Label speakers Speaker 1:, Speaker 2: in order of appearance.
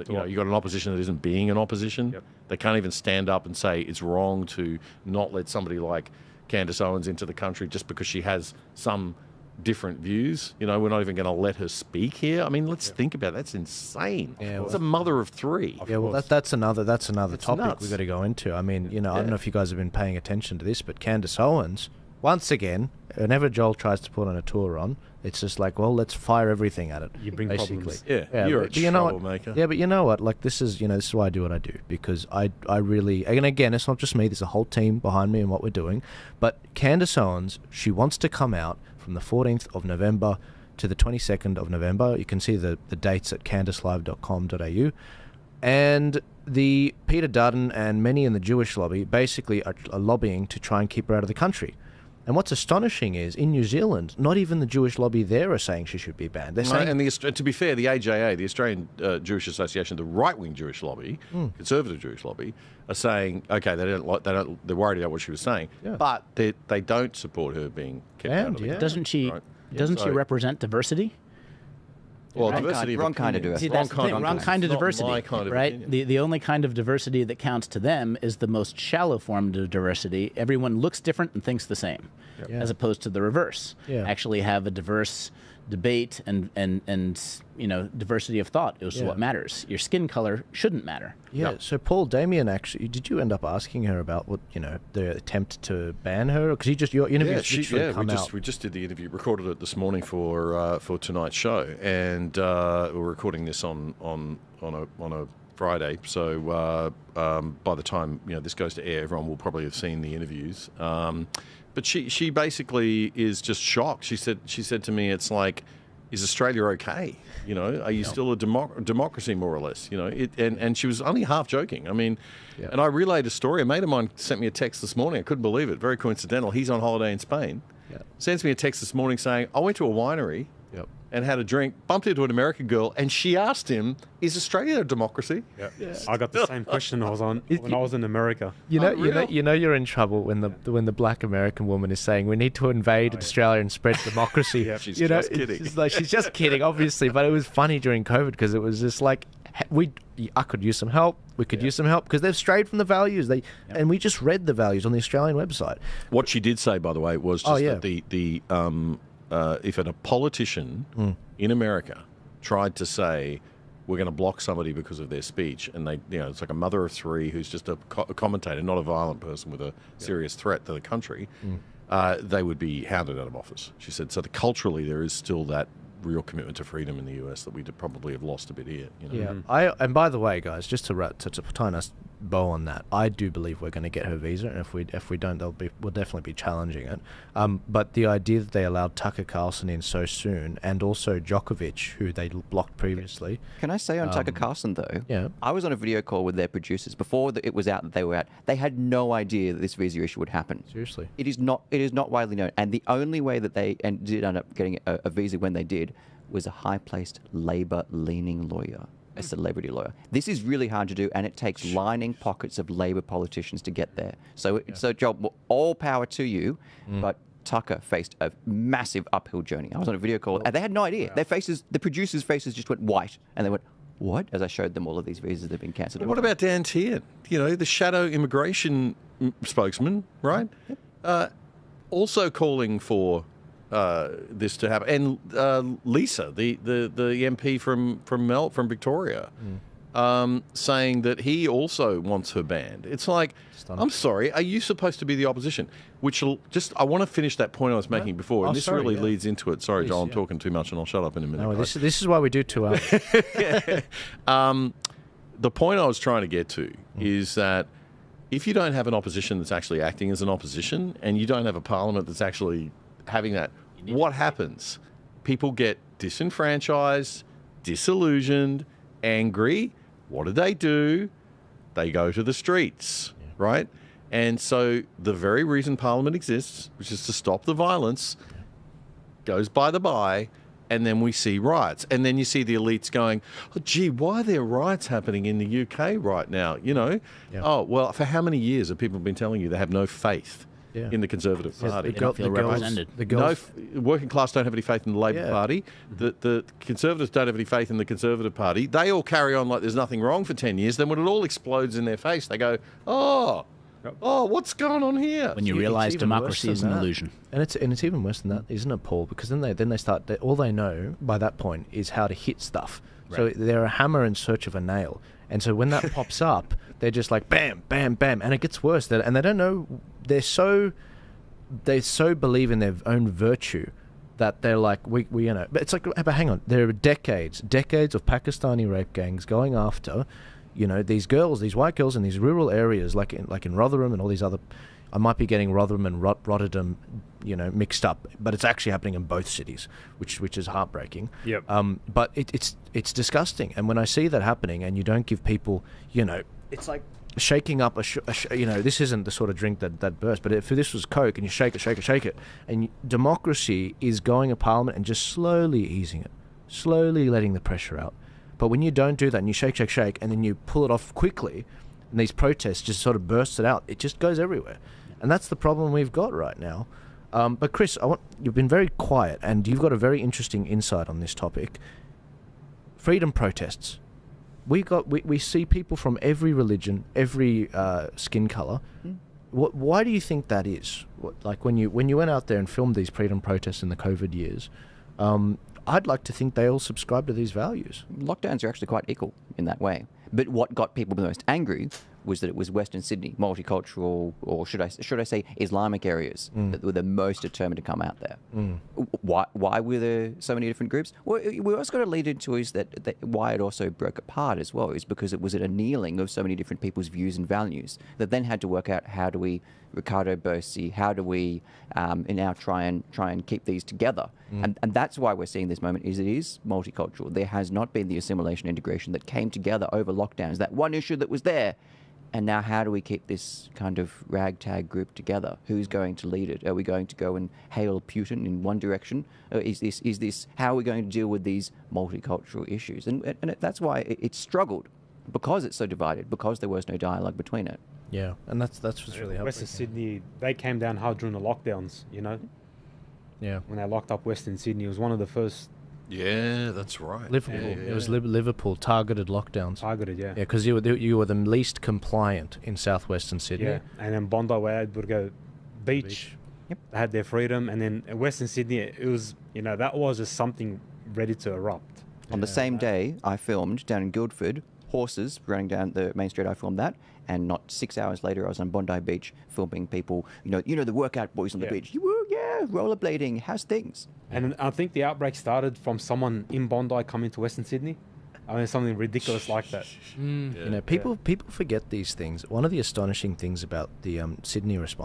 Speaker 1: that you've got an opposition that isn't being an opposition.
Speaker 2: Yep.
Speaker 1: They can't even stand up and say it's wrong to not let somebody like Candace Owens into the country just because she has some different views. We're not even going to let her speak here. I mean, let's think about it. That's insane.
Speaker 3: Yeah,
Speaker 1: it's a mother of three.
Speaker 3: Yeah, well, that's another topic
Speaker 1: nuts.
Speaker 3: we've got to go into. I mean, I don't know if you guys have been paying attention to this, but Candace Owens, once again, whenever Joel tries to put on a tour on, it's just like, well, let's fire everything at it.
Speaker 2: You bring
Speaker 3: basically.
Speaker 2: problems.
Speaker 1: Yeah, you're a troublemaker.
Speaker 3: Yeah, but you know what? Like, this is why I do what I do, because I really, and again, it's not just me. There's a whole team behind me and what we're doing. But Candace Owens, she wants to come out from the 14th of November to the 22nd of November. You can see the dates at candacelive.com.au. And the Peter Dutton and many in the Jewish lobby basically are lobbying to try and keep her out of the country. And what's astonishing is, in New Zealand, not even the Jewish lobby there are saying she should be banned. They're saying,
Speaker 1: and to be fair, the AJA, the Australian Jewish Association, the right-wing Jewish lobby, conservative Jewish lobby, are saying, okay, they're worried about what she was saying, but they don't support her being kept out of the country.
Speaker 4: Doesn't she?
Speaker 1: Right?
Speaker 4: Doesn't she represent diversity?
Speaker 1: Well,
Speaker 5: wrong kind of diversity.
Speaker 4: See, that's the thing. Wrong kind of diversity,
Speaker 1: my kind of
Speaker 4: right?
Speaker 1: opinion.
Speaker 4: The only kind of diversity that counts to them is the most shallow form of diversity. Everyone looks different and thinks the same, as opposed to the reverse.
Speaker 3: Yeah.
Speaker 4: Actually, have a diverse debate and diversity of thought is what matters. Your skin color shouldn't matter.
Speaker 3: Yeah. So Paul, Damien, actually, did you end up asking her about what the attempt to ban her? Because your interview
Speaker 1: we just did the interview, recorded it this morning for tonight's show, and we're recording this on a Friday. So by the time this goes to air, everyone will probably have seen the interviews. But she basically is just shocked. She said to me, it's like, is Australia okay? Are you still a democracy, more or less? And she was only half joking. I mean, and I relayed a story. A mate of mine sent me a text this morning. I couldn't believe it. Very coincidental. He's on holiday in Spain. Sends me a text this morning saying, I went to a winery and had a drink, bumped into an American girl, and she asked him, is Australia a democracy?
Speaker 2: I got the same question when I was in America.
Speaker 3: You're in trouble when the black American woman is saying we need to invade Australia and spread democracy.
Speaker 1: She's just kidding.
Speaker 3: She's just kidding, obviously, but it was funny during COVID because it was just like I could use some help. We could use some help because they've strayed from the values. And we just read the values on the Australian website.
Speaker 1: What she did say, by the way, was just that if a politician in America tried to say we're going to block somebody because of their speech, and it's like a mother of three who's just a commentator, not a violent person with a serious threat to the country, they would be hounded out of office. She said, so culturally there is still that real commitment to freedom in the US that we probably have lost a bit here.
Speaker 3: And by the way, guys, just to tie a nice bow on that, I do believe we're going to get her visa, and if we don't, we'll definitely be challenging it. But the idea that they allowed Tucker Carlson in so soon, and also Djokovic, who they blocked previously.
Speaker 5: Can I say on Tucker Carlson though?
Speaker 3: Yeah.
Speaker 5: I was on a video call with their producers before it was out that they were out. They had no idea that this visa issue would happen.
Speaker 3: Seriously,
Speaker 5: it is not widely known, and the only way that they did end up getting a visa when they did was a high-placed Labour-leaning lawyer. A celebrity lawyer. This is really hard to do, and it takes lining pockets of Labor politicians to get there. So Joel, all power to you, but Tucker faced a massive uphill journey. I was on a video call, and they had no idea. Their faces, the producers' faces just went white, and they went, what? As I showed them all of these visas that have been cancelled.
Speaker 1: What about Dan Tian? The shadow immigration spokesman, right? Also calling for this to happen, and Lisa, the MP from Victoria, saying that he also wants her banned. It's like, I'm sorry, are you supposed to be the opposition? I want to finish that point I was making before, and this really leads into it. Sorry, Joel, I'm talking too much, and I'll shut up in a minute.
Speaker 3: No, this is why we do 2 hours.
Speaker 1: The point I was trying to get to is that if you don't have an opposition that's actually acting as an opposition, and you don't have a parliament that's actually having that, what happens? People get disenfranchised, disillusioned, angry. What do? They go to the streets, right? And so the very reason Parliament exists, which is to stop the violence, goes by the by, and then we see riots. And then you see the elites going, oh, gee, why are there riots happening in the UK right now? Oh, well, for how many years have people been telling you they have no faith
Speaker 3: Yeah.
Speaker 1: in the Conservative Party.
Speaker 4: They don't feel represented.
Speaker 3: The girls,
Speaker 1: Working class don't have any faith in the Labor
Speaker 3: Yeah.
Speaker 1: Party. The Conservatives don't have any faith in the Conservative Party. They all carry on like there's nothing wrong for 10 years. Then when it all explodes in their face, they go, oh, what's going on here?
Speaker 4: When you
Speaker 3: It's
Speaker 4: realize
Speaker 3: even
Speaker 4: democracy
Speaker 3: worse
Speaker 4: is
Speaker 3: than
Speaker 4: an
Speaker 3: that.
Speaker 4: illusion.
Speaker 3: And it's even worse than that, isn't it, Paul? Because then they start. All they know by that point is how to hit stuff. So they're a hammer in search of a nail. And so when that pops up, they're just like bam, bam, bam, and it gets worse. And they don't know. They so believe in their own virtue that they're like we you know. But it's like, but hang on, there are decades of Pakistani rape gangs going after, these girls, these white girls in these rural areas, like in Rotherham and all these other. I might be getting Rotherham and Rotterdam, mixed up, but it's actually happening in both cities, which is heartbreaking.
Speaker 2: Yep.
Speaker 3: But it's disgusting, and when I see that happening, and you don't give people, it's like shaking up this isn't the sort of drink that bursts, but if this was Coke and you shake it, and democracy is going to Parliament and just slowly easing it, slowly letting the pressure out. But when you don't do that and you shake, and then you pull it off quickly, and these protests just sort of bursts it out, it just goes everywhere. And that's the problem we've got right now. But Chris, you've been very quiet, and you've got a very interesting insight on this topic. Freedom protests. We see people from every religion, every skin color. Why do you think that is? When you went out there and filmed these freedom protests in the COVID years, I'd like to think they all subscribe to these values.
Speaker 5: Lockdowns are actually quite equal in that way. But what got people the most angry was that it was Western Sydney, multicultural, or should I say Islamic areas that were the most determined to come out there. Why were there so many different groups? Well, we also got to lead into is that why it also broke apart as well is because it was an annealing of so many different people's views and values that then had to work out how do we, Ricardo Bersi, how do we now try and keep these together? And that's why we're seeing this moment is it is multicultural. There has not been the assimilation integration that came together over lockdowns, that one issue that was there. And now how do we keep this kind of ragtag group together? Who's going to lead it? Are we going to go and hail Putin in one direction? Or is this how are we going to deal with these multicultural issues? And that's why it struggled, because it's so divided, because there was no dialogue between it.
Speaker 3: Yeah, and that's what's really helpful.
Speaker 2: Western Sydney, they came down hard during the lockdowns,
Speaker 3: Yeah.
Speaker 2: When they locked up Western Sydney, it was one of the first
Speaker 1: Yeah, that's right.
Speaker 3: Liverpool.
Speaker 1: Yeah.
Speaker 3: It was Liverpool targeted lockdowns.
Speaker 2: targeted, yeah.
Speaker 3: Yeah, because you were the least compliant in southwestern Sydney.
Speaker 2: Yeah, and then Bondi, where would go beach.
Speaker 5: Yep.
Speaker 2: They had their freedom, and then in Western Sydney, it was, that was just something ready to erupt.
Speaker 5: On the same day, I filmed down in Guildford, horses running down the main street. I filmed that, and not 6 hours later, I was on Bondi Beach filming people. The workout boys on the beach. Rollerblading. How's things?
Speaker 2: And I think the outbreak started from someone in Bondi coming to Western Sydney. I mean, something ridiculous like that.
Speaker 3: People forget these things. One of the astonishing things about the Sydney response